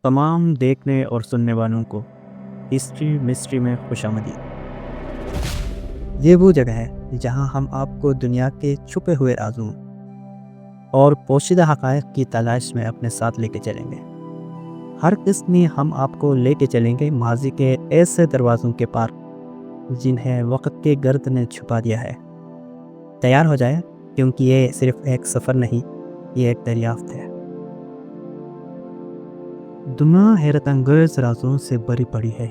تمام دیکھنے اور سننے والوں کو ہسٹری مسٹری میں خوش آمدید۔ یہ وہ جگہ ہے جہاں ہم آپ کو دنیا کے چھپے ہوئے رازوں اور پوشیدہ حقائق کی تلاش میں اپنے ساتھ لے کے چلیں گے۔ ہر قسم میں ہم آپ کو لے کے چلیں گے ماضی کے ایسے دروازوں کے پار جنہیں وقت کے گرد نے چھپا دیا ہے۔ تیار ہو جائے، کیونکہ یہ صرف ایک سفر نہیں، یہ ایک دریافت ہے۔ دنیا حیرت انگیز رازوں سے بھری پڑی ہے،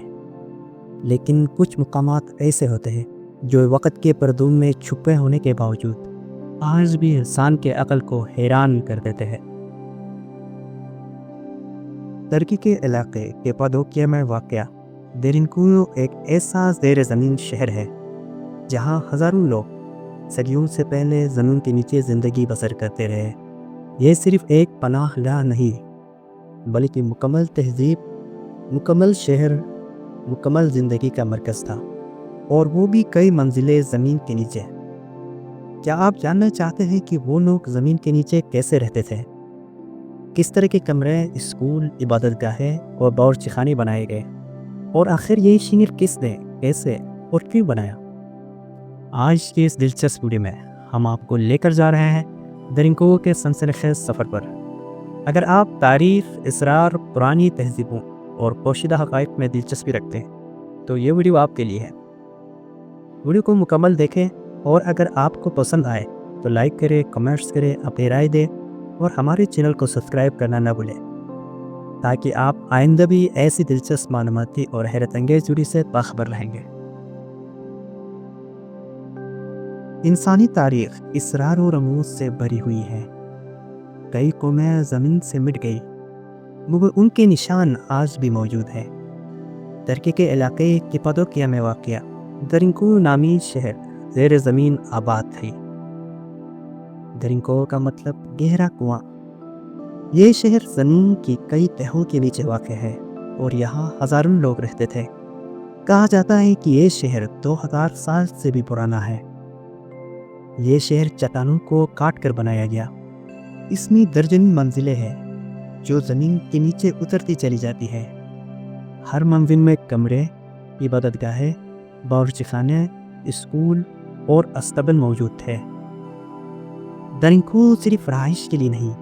لیکن کچھ مقامات ایسے ہوتے ہیں جو وقت کے پردوں میں چھپے ہونے کے باوجود آج بھی انسان کے عقل کو حیران کر دیتے ہیں۔ ترکی کے علاقے کیپادوکیا میں واقع دیرینکویو ایک ایسا زیر زمین شہر ہے جہاں ہزاروں لوگ صدیوں سے پہلے زمین کے نیچے زندگی بسر کرتے رہے۔ یہ صرف ایک پناہ گاہ نہیں، بلکہ مکمل تہذیب، مکمل شہر، مکمل زندگی کا مرکز تھا، اور وہ بھی کئی منزلیں زمین کے نیچے۔ کیا آپ جاننا چاہتے ہیں کہ وہ لوگ زمین کے نیچے کیسے رہتے تھے؟ کس طرح کے کمرے، اسکول، عبادت گاہیں اور باورچی خانے بنائے گئے؟ اور آخر یہ شہر کس نے، کیسے اور کیوں بنایا؟ آج کی اس دلچسپ ویڈیو میں ہم آپ کو لے کر جا رہے ہیں دیرینکویو کے سنسنی خیز سفر پر۔ اگر آپ تاریخ، اسرار، پرانی تہذیبوں اور پوشیدہ حقائق میں دلچسپی رکھتے ہیں تو یہ ویڈیو آپ کے لیے ہے۔ ویڈیو کو مکمل دیکھیں، اور اگر آپ کو پسند آئے تو لائک کریں، کمنٹس کریں، اپنی رائے دیں، اور ہمارے چینل کو سبسکرائب کرنا نہ بھولیں تاکہ آپ آئندہ بھی ایسی دلچسپ معلوماتی اور حیرت انگیز ویڈیو سے باخبر رہیں گے۔ انسانی تاریخ اسرار و رموز سے بھری ہوئی ہے۔ کئی قومیں زمین سے مٹ گئی، مگر ان کے نشان آج بھی موجود ہیں۔ ترکی کے علاقے کیپادوکیا میں واقع دیرینکویو نامی شہر زیر زمین آباد تھی۔ دیرینکویو کا مطلب گہرا کنواں۔ یہ شہر زمین کی کئی تہوں کے نیچے واقع ہے، اور یہاں ہزاروں لوگ رہتے تھے۔ کہا جاتا ہے کہ یہ شہر 2000 سال سے بھی پرانا ہے۔ یہ شہر چٹانوں کو کاٹ کر بنایا گیا۔ اس میں درجنوں منزلیں ہیں جو زمین کے نیچے اترتی چلی جاتی ہے۔ ہر منزل میں کمرے، عبادت گاہیں، باورچی خانے، اسکول اور استبل موجود تھے۔ دیرینکویو صرف رہائش کے لیے نہیں،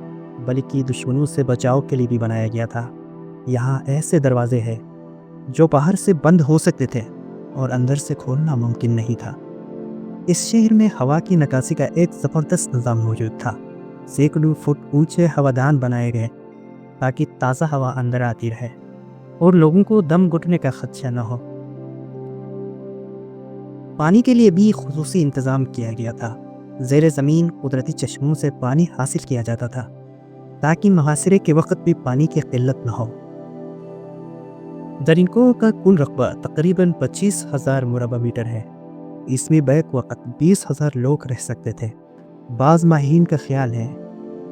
بلکہ دشمنوں سے بچاؤ کے لیے بھی بنایا گیا تھا۔ یہاں ایسے دروازے ہیں جو باہر سے بند ہو سکتے تھے اور اندر سے کھولنا ممکن نہیں تھا۔ اس شہر میں ہوا کی نکاسی کا ایک زبردست نظام موجود تھا۔ سینکڑوں فٹ اونچے ہوادان بنائے گئے تاکہ تازہ ہوا اندر آتی رہے اور لوگوں کو دم گھٹنے کا خدشہ نہ ہو۔ پانی کے لیے بھی خصوصی انتظام کیا گیا تھا۔ زیر زمین قدرتی چشموں سے پانی حاصل کیا جاتا تھا تاکہ محاصرے کے وقت بھی پانی کی قلت نہ ہو۔ دیرینکویو کا کل رقبہ تقریباً 25,000 مربع میٹر ہے۔ اس میں بیک وقت 20,000 لوگ رہ سکتے تھے۔ بعض ماہرین کا خیال ہے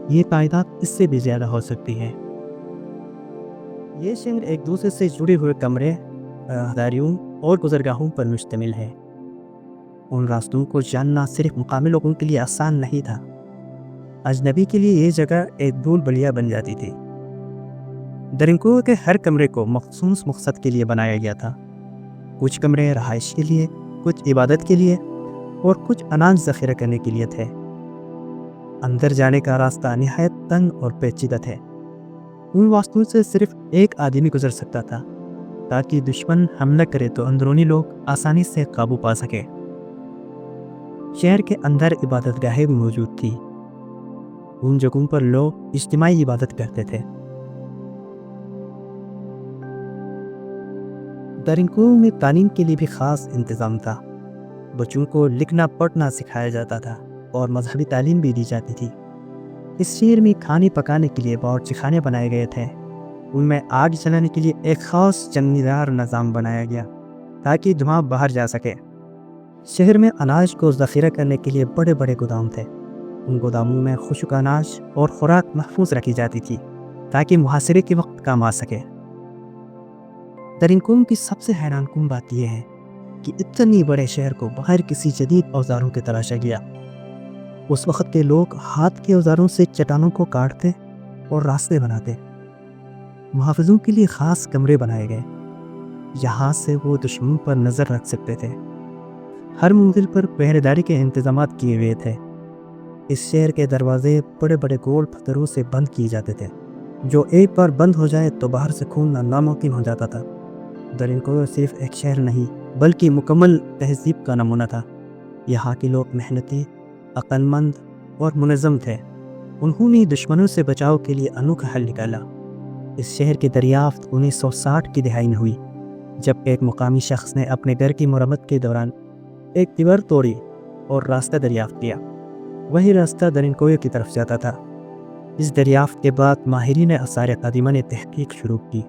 یہ تعداد اس سے بھی زیادہ ہو سکتی ہے۔ یہ شہر ایک دوسرے سے جڑے ہوئے کمرے، راہداریوں اور گزرگاہوں پر مشتمل ہے۔ ان راستوں کو جاننا صرف مقامی لوگوں کے لیے آسان نہیں تھا، اجنبی کے لیے یہ جگہ ایک بھول بھلیا بن جاتی تھی۔ دیرینکویو کے ہر کمرے کو مخصوص مقصد کے لیے بنایا گیا تھا۔ کچھ کمرے رہائش کے لیے، کچھ عبادت کے لیے، اور کچھ اناج ذخیرہ کرنے کے لیے تھے۔ اندر جانے کا راستہ نہایت تنگ اور پیچیدہ تھے۔ ان راستوں سے صرف ایک آدمی گزر سکتا تھا تاکہ دشمن حملہ کرے تو اندرونی لوگ آسانی سے قابو پا سکے۔ شہر کے اندر عبادت گاہیں بھی موجود تھی۔ ان جگہوں پر لوگ اجتماعی عبادت کرتے تھے۔ دیرینکویو میں تعلیم کے لیے بھی خاص انتظام تھا۔ بچوں کو لکھنا پڑھنا سکھایا جاتا تھا اور مذہبی تعلیم بھی دی جاتی تھی۔ اس شہر میں کھانے پکانے کے لیے باورچی خانے بنائے گئے تھے۔ ان میں آگ جلانے کے لیے ایک خاص چمنیدار نظام بنایا گیا تاکہ دھواں باہر جا سکے۔ شہر میں اناج کو ذخیرہ کرنے کے لیے بڑے بڑے گودام تھے۔ ان گوداموں میں خشک اناج اور خوراک محفوظ رکھی جاتی تھی تاکہ محاصرے کے وقت کام آ سکے۔ دیرینکویو کی سب سے حیران کن بات یہ ہے کہ اتنی بڑے شہر کو بغیر کسی جدید اوزاروں کے تراشا گیا۔ اس وقت کے لوگ ہاتھ کے اوزاروں سے چٹانوں کو کاٹتے اور راستے بناتے۔ محافظوں کے لیے خاص کمرے بنائے گئے، یہاں سے وہ دشمنوں پر نظر رکھ سکتے تھے۔ ہر منزل پر پہرےداری کے انتظامات کیے ہوئے تھے۔ اس شہر کے دروازے بڑے بڑے گول پتھروں سے بند کیے جاتے تھے، جو ایک بار بند ہو جائے تو باہر سے کھولنا ناممکن ہو جاتا تھا۔ درینکوو صرف ایک شہر نہیں بلکہ مکمل تہذیب کا نمونہ تھا۔ یہاں کے لوگ محنتی، عقل مند اور منظم تھے۔ انہوں نے دشمنوں سے بچاؤ کے لیے انوکھا حل نکالا۔ اس شہر کی دریافت 1960 کی دہائی میں ہوئی، جب ایک مقامی شخص نے اپنے گھر کی مرمت کے دوران ایک دیوار توڑی اور راستہ دریافت کیا۔ وہی راستہ درینکوو کی طرف جاتا تھا۔ اس دریافت کے بعد ماہرین آثار قدیمہ نے تحقیق شروع کی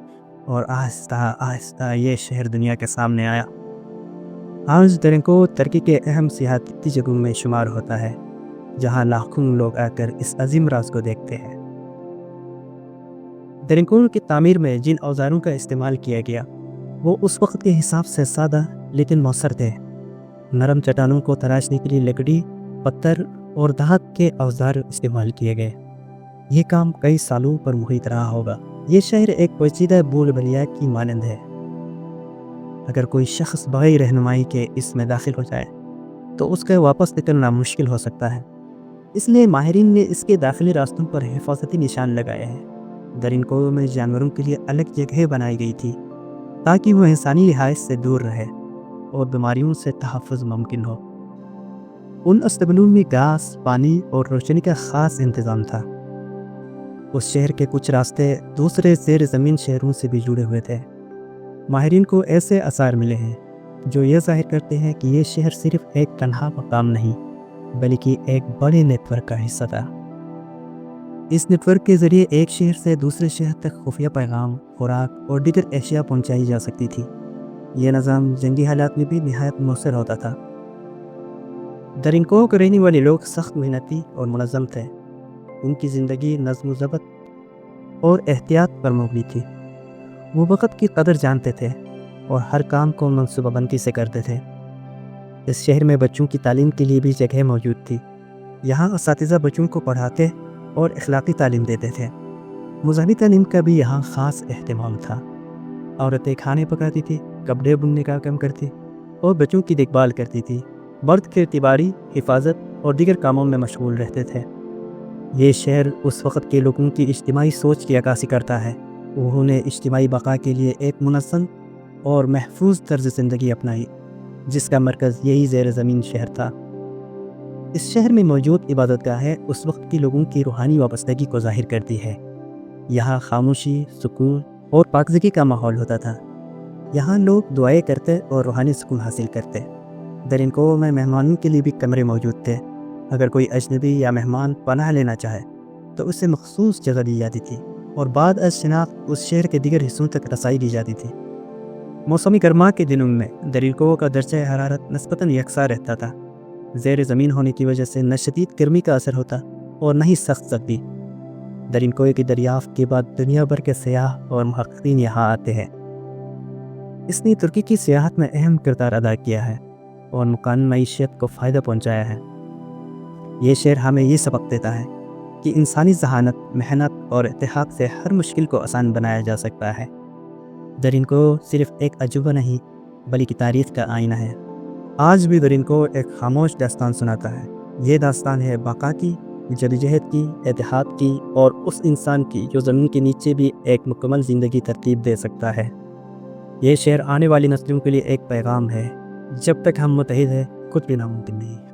اور آہستہ آہستہ یہ شہر دنیا کے سامنے آیا۔ آج درینکوو ترکی کے اہم سیاحتی جگہوں میں شمار ہوتا ہے، جہاں لاکھوں لوگ آ کر اس عظیم راز کو دیکھتے ہیں۔ درینکوو کی تعمیر میں جن اوزاروں کا استعمال کیا گیا وہ اس وقت کے حساب سے سادہ لیکن مؤثر تھے۔ نرم چٹانوں کو تراشنے کے لیے لکڑی، پتھر اور دھات کے اوزار استعمال کیے گئے۔ یہ کام کئی سالوں پر محیط رہا ہوگا۔ یہ شہر ایک پیچیدہ بول بلیا کی مانند ہے۔ اگر کوئی شخص بغیر رہنمائی کے اس میں داخل ہو جائے تو اس کا واپس نکلنا مشکل ہو سکتا ہے۔ اس لیے ماہرین نے اس کے داخلی راستوں پر حفاظتی نشان لگائے ہیں۔ درینکوو میں جانوروں کے لیے الگ جگہ بنائی گئی تھی تاکہ وہ انسانی رہائش سے دور رہے اور بیماریوں سے تحفظ ممکن ہو۔ ان استبلوں میں گھاس، پانی اور روشنی کا خاص انتظام تھا۔ اس شہر کے کچھ راستے دوسرے زیر زمین شہروں سے بھی جڑے ہوئے تھے۔ ماہرین کو ایسے آثار ملے ہیں جو یہ ظاہر کرتے ہیں کہ یہ شہر صرف ایک تنہا مقام نہیں بلکہ ایک بڑے نیٹ ورک کا حصہ تھا۔ اس نیٹ ورک کے ذریعے ایک شہر سے دوسرے شہر تک خفیہ پیغام، خوراک اور دیگر اشیاء پہنچائی جا سکتی تھی۔ یہ نظام جنگی حالات میں بھی نہایت مؤثر ہوتا تھا۔ درینکوو کے رہنے والے لوگ سخت محنتی اور منظم تھے۔ ان کی زندگی نظم و ضبط اور احتیاط پر مبنی تھی۔ وہ وقت کی قدر جانتے تھے اور ہر کام کو منصوبہ بندی سے کرتے تھے۔ اس شہر میں بچوں کی تعلیم کے لیے بھی جگہ موجود تھی۔ یہاں اساتذہ بچوں کو پڑھاتے اور اخلاقی تعلیم دیتے تھے۔ مذہبی تعلیم کا بھی یہاں خاص اہتمام تھا۔ عورتیں کھانے پکاتی تھی، کپڑے بننے کا کام کرتی اور بچوں کی دیکھ بھال کرتی تھی۔ مرد کھیتی باڑی، حفاظت اور دیگر کاموں میں مشغول رہتے تھے۔ یہ شہر اس وقت کے لوگوں کی اجتماعی سوچ کی عکاسی کرتا ہے۔ انہوں نے اجتماعی بقا کے لیے ایک منظم اور محفوظ طرز زندگی اپنائی، جس کا مرکز یہی زیر زمین شہر تھا۔ اس شہر میں موجود عبادت گاہیں اس وقت کے لوگوں کی روحانی وابستگی کو ظاہر کرتی ہے۔ یہاں خاموشی، سکون اور پاکیزگی کا ماحول ہوتا تھا۔ یہاں لوگ دعائیں کرتے اور روحانی سکون حاصل کرتے۔ درینکوو میں مہمانوں کے لیے بھی کمرے موجود تھے۔ اگر کوئی اجنبی یا مہمان پناہ لینا چاہے تو اسے مخصوص جگہ دی جاتی تھی اور بعد از شناخت اس شہر کے دیگر حصوں تک رسائی دی جاتی تھی۔ موسمی گرما کے دنوں میں درینکوو کا درجہ حرارت نسبتاً یکساں رہتا تھا۔ زیر زمین ہونے کی وجہ سے نہ شدید گرمی کا اثر ہوتا اور نہ ہی سخت سردی۔ درینکوو کی دریافت کے بعد دنیا بھر کے سیاح اور محققین یہاں آتے ہیں۔ اس نے ترکی کی سیاحت میں اہم کردار ادا کیا ہے اور مقامی معیشت کو فائدہ پہنچایا ہے۔ یہ شہر ہمیں یہ سبق دیتا ہے کہ انسانی ذہانت، محنت اور اتحاد سے ہر مشکل کو آسان بنایا جا سکتا ہے۔ درینکوو صرف ایک عجوبہ نہیں بلکہ تاریخ کا آئینہ ہے۔ آج بھی درینکوو ایک خاموش داستان سناتا ہے۔ یہ داستان ہے بقا کی، جدوجہد کی، اتحاد کی اور اس انسان کی جو زمین کے نیچے بھی ایک مکمل زندگی ترتیب دے سکتا ہے۔ یہ شہر آنے والی نسلوں کے لیے ایک پیغام ہے: جب تک ہم متحد ہیں، کچھ بھی ناممکن نہیں۔